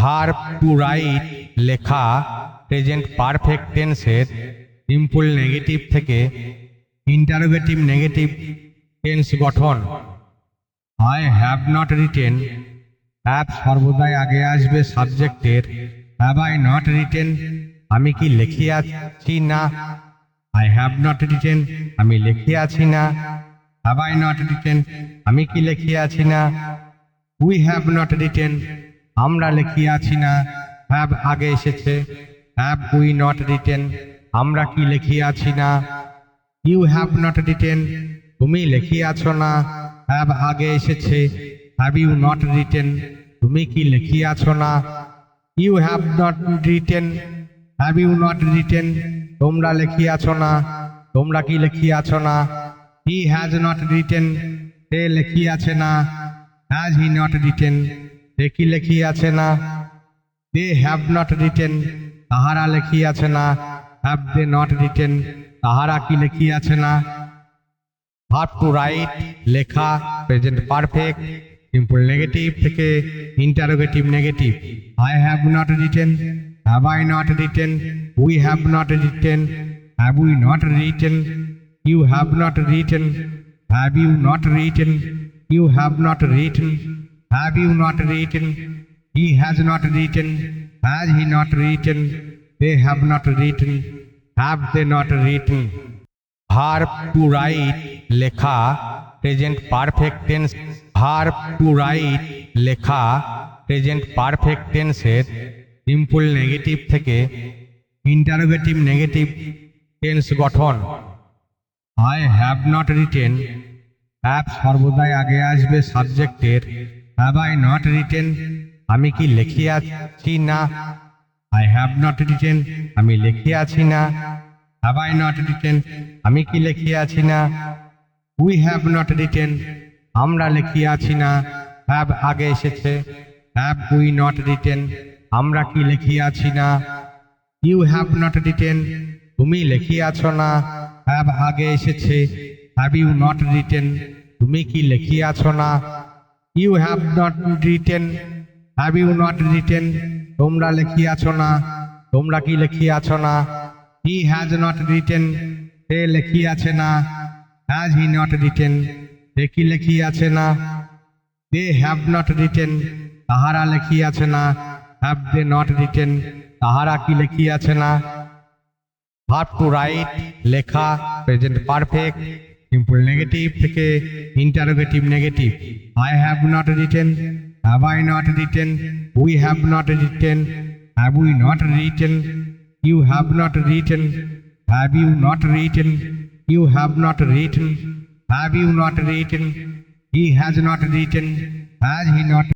Verb to write লেখা present perfect টেন্সের simple negative থেকে ইন্টারোগেটিভ নেগেটিভ টেন্স গঠন। I have not written, have সর্বদাই আগে আসবে সাবজেক্টের। হ্যাভ আই নট রিটেন, আমি কি লিখিয়াছি না। আই হ্যাভ নট রিটেন, আমি লিখিয়াছি না। হ্যাভ আই নট রিটেন, আমি কি লিখিয়াছি না। উই হ্যাভ নট রিটেন, আমরা লিখিয়াছি না। হ্যাভ আগে এসেছে। হ্যাভ উই নট রিটেন, আমরা কি লিখিয়াছি না। ইউ হ্যাভ নট রিটেন, তুমি লিখিয়াছ না। হ্যাভ আগে এসেছে। হ্যাভ ইউ নট রিটেন, তুমি কি লিখিয়াছ না। You have not written, have you not written, তোমরা লিখিয়াছ না। তোমরা কি লিখিয়াছ না। হি হ্যাজ নট রিটেন, সে লিখিয়াছে না। হ্যাজ হি নট রিটেন, সে কি লিখিয়াছে না। দে হ্যাভ নট রিটেন, তাহারা লিখিয়াছে না। হ্যাভ দে নট রিটেন, তাহারা কি লিখিয়াছে না। ভার্ব টু রাইট লেখা প্রেজেন্ট পারফেক্ট সিম্পল নেগেটিভ থেকে interrogative negative. I have not written, have I not written, we have not written, have we not written, you have not written, have you not written, you have not written, have you not written, he has not written, has he not written, they have not written, have they not written. Verb to write লেখা present perfect tense. Verb to write লেখা present perfect টেন্সের simple negative থেকে interrogative negative tense গঠন। I have not written, have সর্বদাই আগে আসবে সাবজেক্টের। Have I not written, আমি কি লিখিয়াছি না। আই হ্যাভ নট রিটেন, আমি লিখিয়াছি না। হ্যাভ আই নট রিটেন, আমি কি লিখিয়াছি না। উই হ্যাভ নট রিটেন, আমরা লিখিয়াছি না। হ্যাভ আগে এসেছে। হ্যাভ উই নট রিটেন, আমরা কি লিখিয়াছি না। ইউ হ্যাভ নট রিটেন, তুমি লিখিয়াছ না। হ্যাভ আগে এসেছে। হ্যাভ ইউ নট রিটেন, তুমি কি লিখিয়াছ না। You have not written, have you not written, তোমরা লিখিয়াছ না। তোমরা কি লিখিয়াছ না। হি হ্যাজ নট রিটেন, সে লিখিয়াছে না। হ্যাজ হি নট রিটেন, সে কি লিখিয়াছে না। দে হ্যাভ নট রিটেন, তাহারা লিখিয়াছে না। হ্যাভ দে নট রিটেন, তাহারা কি লিখিয়াছে না। ভার্ব টু রাইট লেখা প্রেজেন্ট পারফেক্ট সিম্পল নেগেটিভ থেকে interrogative negative. I have not written, have I not written, we have not written, have we not written, you have not written, have you not written, you have not written, have you not written, he has not written, has he not